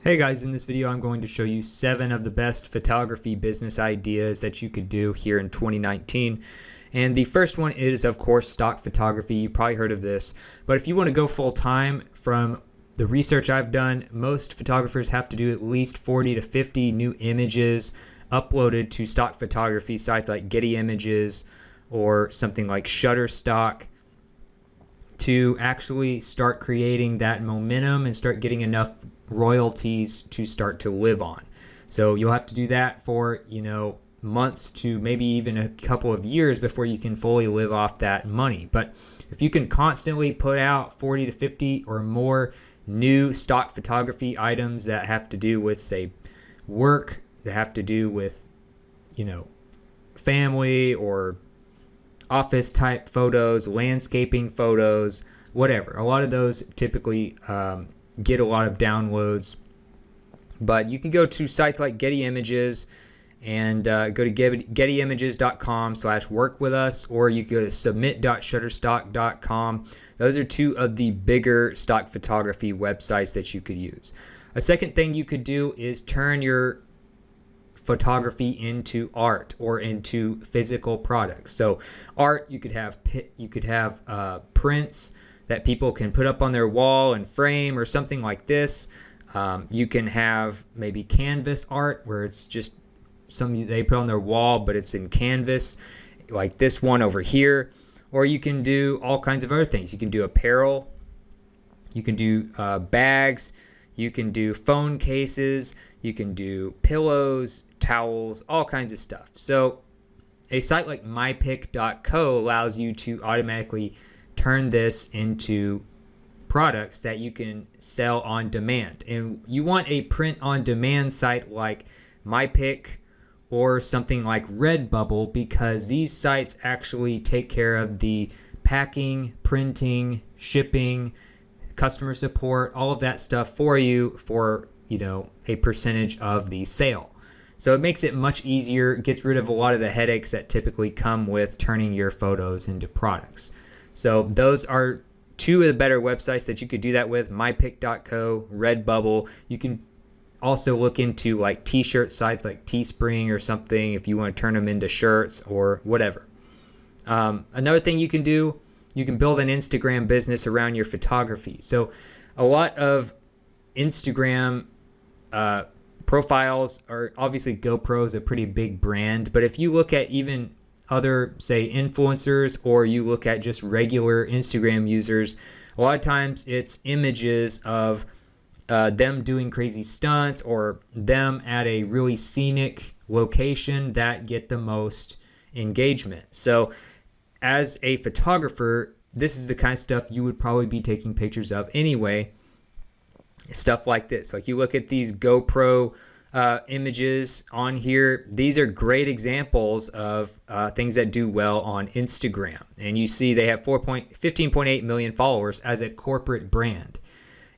Hey guys, in this video I'm going to show you 7 of the best photography business ideas that you could do here in 2019. And the first one is, of course, stock photography. You probably heard of this, but if you want to go full time, from the research I've done, most photographers have to do at least 40 to 50 new images uploaded to stock photography sites like Getty Images or something like Shutterstock to actually start creating that momentum and start getting enough royalties to start to live on. So you'll have to do that for, months to maybe even a couple of years before you can fully live off that money. But if you can constantly put out 40 to 50 or more new stock photography items that have to do with, say, work, that have to do with, family or office type photos, landscaping photos, whatever. A lot of those typically get a lot of downloads, but you can go to sites like Getty Images and go to gettyimages.com/work with us, or you go to submit.shutterstock.com. Those are 2 of the bigger stock photography websites that you could use. A second thing you could do is turn your photography into art or into physical products. So art, you could have prints that people can put up on their wall and frame or something like this. You can have maybe canvas art where it's just something they put on their wall, but it's in canvas, like this one over here. Or you can do all kinds of other things. You can do apparel, you can do bags, you can do phone cases, you can do pillows, towels, all kinds of stuff. So a site like mypic.co allows you to automatically turn this into products that you can sell on demand. And you want a print-on-demand site like MyPic or something like Redbubble, because these sites actually take care of the packing, printing, shipping, customer support, all of that stuff for you for, a percentage of the sale. So it makes it much easier, gets rid of a lot of the headaches that typically come with turning your photos into products. So those are 2 of the better websites that you could do that with: mypic.co, Redbubble. You can also look into like t-shirt sites like Teespring or something if you want to turn them into shirts or whatever. Another thing you can do, you can build an Instagram business around your photography. So a lot of Instagram profiles are, obviously GoPro is a pretty big brand, but if you look at even other, say, influencers, or you look at just regular Instagram users, a lot of times it's images of them doing crazy stunts or them at a really scenic location that get the most engagement. So as a photographer, this is the kind of stuff you would probably be taking pictures of anyway. Stuff like this. Like you look at these GoPro images on here, these are great examples of things that do well on Instagram. And you see they have 15.8 million followers as a corporate brand.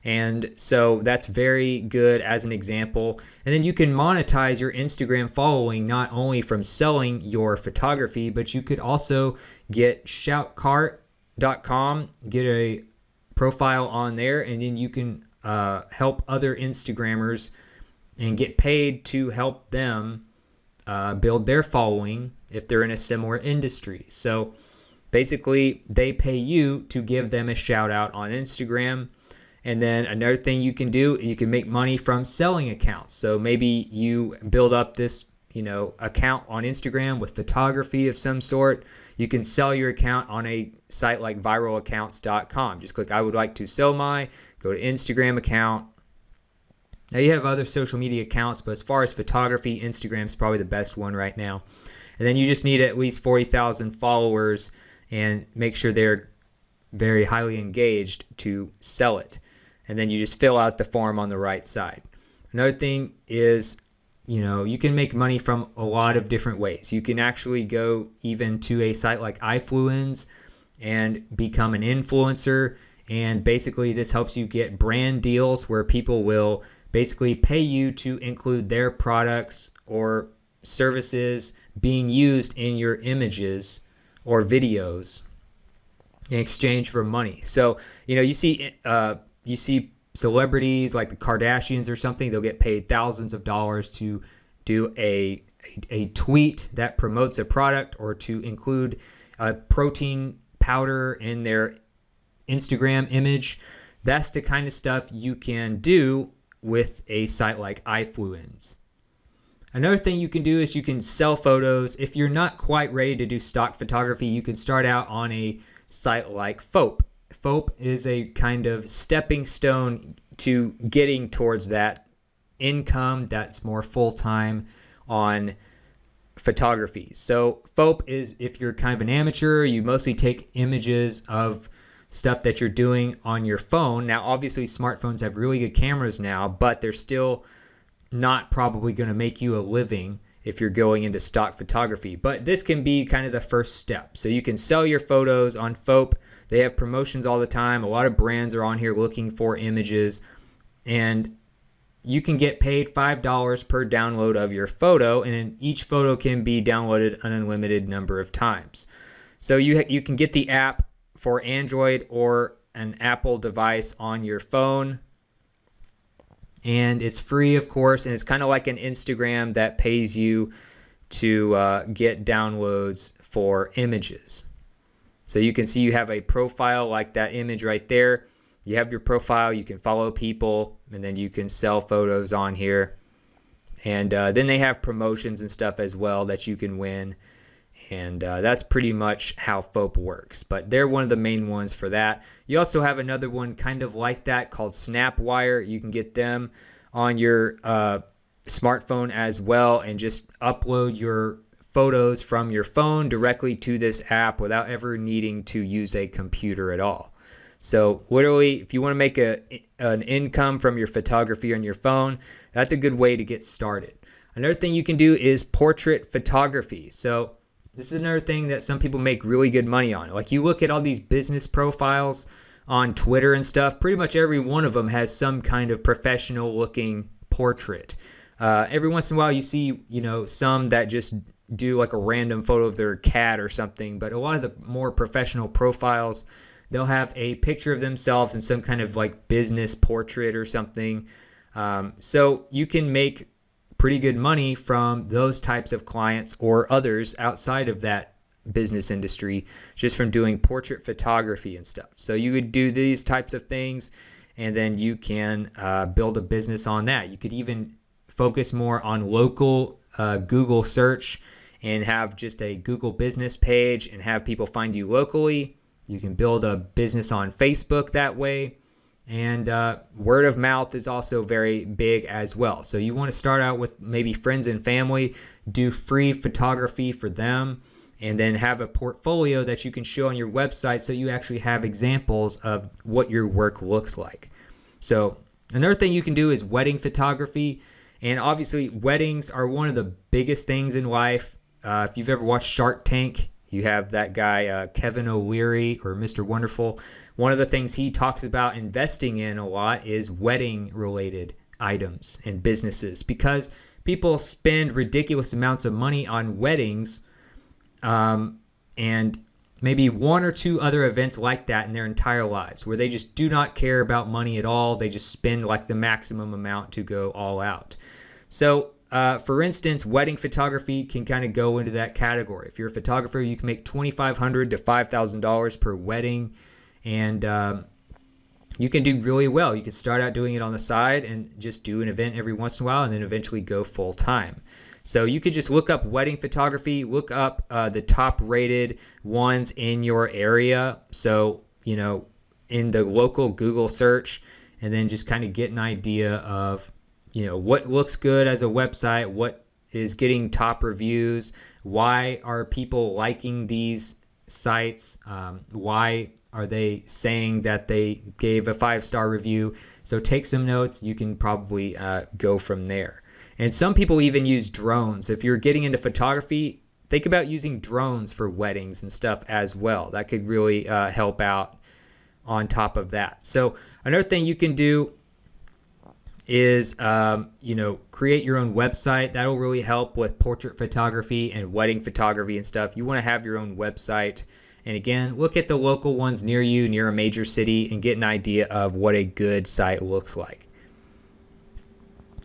And so that's very good as an example. And then you can monetize your Instagram following not only from selling your photography, but you could also get shoutcart.com, get a profile on there, and then you can help other Instagrammers and get paid to help them build their following if they're in a similar industry. So basically they pay you to give them a shout out on Instagram. And then another thing you can do, you can make money from selling accounts. So maybe you build up this account on Instagram with photography of some sort. You can sell your account on a site like viralaccounts.com. Just click I would like to sell my, go to Instagram account. Now you have other social media accounts, but as far as photography, Instagram's probably the best one right now. And then you just need at least 40,000 followers and make sure they're very highly engaged to sell it. And then you just fill out the form on the right side. Another thing is, you can make money from a lot of different ways. You can actually go even to a site like iFluence and become an influencer. And basically this helps you get brand deals where people will basically pay you to include their products or services being used in your images or videos in exchange for money. So, you see celebrities like the Kardashians or something, they'll get paid thousands of dollars to do a tweet that promotes a product, or to include a protein powder in their Instagram image. That's the kind of stuff you can do with a site like iFluence. Another thing you can do is you can sell photos. If you're not quite ready to do stock photography, you can start out on a site like Fope. Fope is a kind of stepping stone to getting towards that income that's more full-time on photography. So Fope is, if you're kind of an amateur, you mostly take images of stuff that you're doing on your phone. Now, obviously, smartphones have really good cameras now, but they're still not probably going to make you a living if you're going into stock photography. But this can be kind of the first step. So you can sell your photos on Fope. They have promotions all the time. A lot of brands are on here looking for images, and you can get paid $5 per download of your photo, and each photo can be downloaded an unlimited number of times. So you can get the app for Android or an Apple device on your phone, and it's free, of course, and it's kind of like an Instagram that pays you to get downloads for images. So you can see you have a profile like that image right there. You have your profile, you can follow people, and then you can sell photos on here. And then they have promotions and stuff as well that you can win. And that's pretty much how Fope works. But they're one of the main ones for that. You also have another one kind of like that called Snapwire. You can get them on your smartphone as well and just upload your photos from your phone directly to this app without ever needing to use a computer at all. So literally, if you want to make an income from your photography on your phone, that's a good way to get started. Another thing you can do is portrait photography. So this is another thing that some people make really good money on. Like, you look at all these business profiles on Twitter and stuff, pretty much every one of them has some kind of professional looking portrait. Every once in a while you see, some that just do like a random photo of their cat or something, but a lot of the more professional profiles, they'll have a picture of themselves in some kind of like business portrait or something. So you can make pretty good money from those types of clients or others outside of that business industry, just from doing portrait photography and stuff. So you would do these types of things, and then you can build a business on that. You could even focus more on local Google search and have just a Google business page and have people find you locally. You can build a business on Facebook that way. And word of mouth is also very big as well. So you want to start out with maybe friends and family, do free photography for them, and then have a portfolio that you can show on your website so you actually have examples of what your work looks like. So another thing you can do is wedding photography. And obviously, weddings are one of the biggest things in life. If you've ever watched Shark Tank, you have that guy, Kevin O'Leary, or Mr. Wonderful. One of the things he talks about investing in a lot is wedding-related items and businesses, because people spend ridiculous amounts of money on weddings and maybe one or two other events like that in their entire lives, where they just do not care about money at all. They just spend like the maximum amount to go all out. So for instance, wedding photography can kind of go into that category. If you're a photographer, you can make $2,500 to $5,000 per wedding, and you can do really well. You can start out doing it on the side and just do an event every once in a while, and then eventually go full time. So you could just look up wedding photography, look up the top rated ones in your area. So, in the local Google search, and then just kind of get an idea of, what looks good as a website, what is getting top reviews, why are people liking these sites, why are they saying that they gave a 5-star review. So take some notes. You can probably go from there. And some people even use drones. If you're getting into photography, think about using drones for weddings and stuff as well. That could really help out on top of that. So another thing you can do is, create your own website. That'll really help with portrait photography and wedding photography and stuff. You want to have your own website And again, look at the local ones near you, near a major city, and get an idea of what a good site looks like.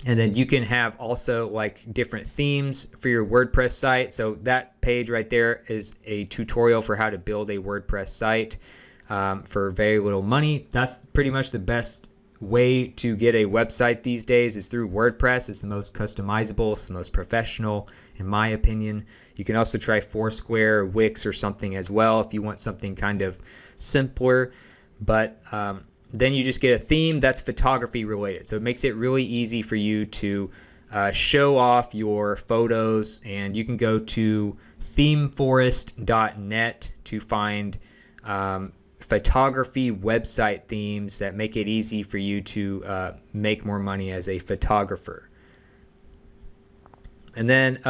And then you can have also like different themes for your WordPress site. So that page right there is a tutorial for how to build a WordPress site for very little money. That's pretty much the best way to get a website these days, is through WordPress. It's the most customizable, it's the most professional in my opinion. You can also try Foursquare, Wix, or something as well if you want something kind of simpler. But then you just get a theme that's photography related. So it makes it really easy for you to show off your photos, and you can go to themeforest.net to find photography website themes that make it easy for you to make more money as a photographer. And then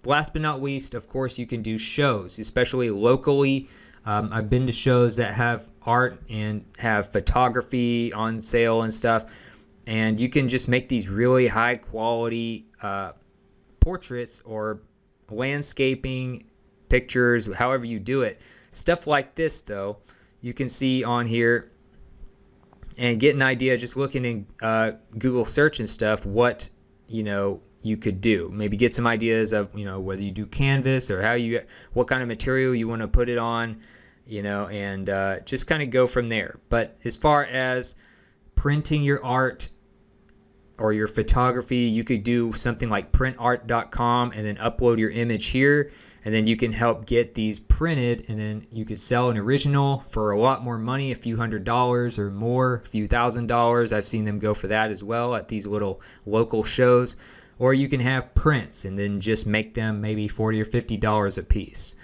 last but not least, of course, you can do shows, especially locally. I've been to shows that have art and have photography on sale and stuff, and you can just make these really high quality portraits or landscaping pictures, however you do it. Stuff like this, though, you can see on here and get an idea just looking in Google search and stuff what you could do. Maybe get some ideas of whether you do canvas or what kind of material you want to put it on, and just kind of go from there. But as far as printing your art or your photography, you could do something like printart.com and then upload your image here, and then you can help get these printed, and then you could sell an original for a lot more money, a few $100s or more, a few $1,000s. I've seen them go for that as well at these little local shows. Or you can have prints and then just make them maybe $40 or $50 a piece.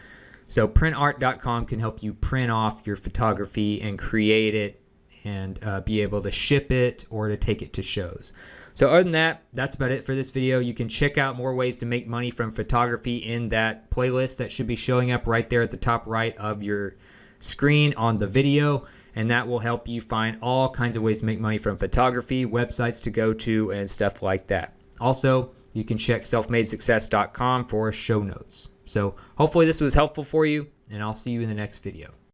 So printart.com can help you print off your photography and create it and be able to ship it or to take it to shows. So other than that, that's about it for this video. You can check out more ways to make money from photography in that playlist that should be showing up right there at the top right of your screen on the video. And that will help you find all kinds of ways to make money from photography, websites to go to, and stuff like that. Also, you can check selfmadesuccess.com for show notes. So hopefully this was helpful for you, and I'll see you in the next video.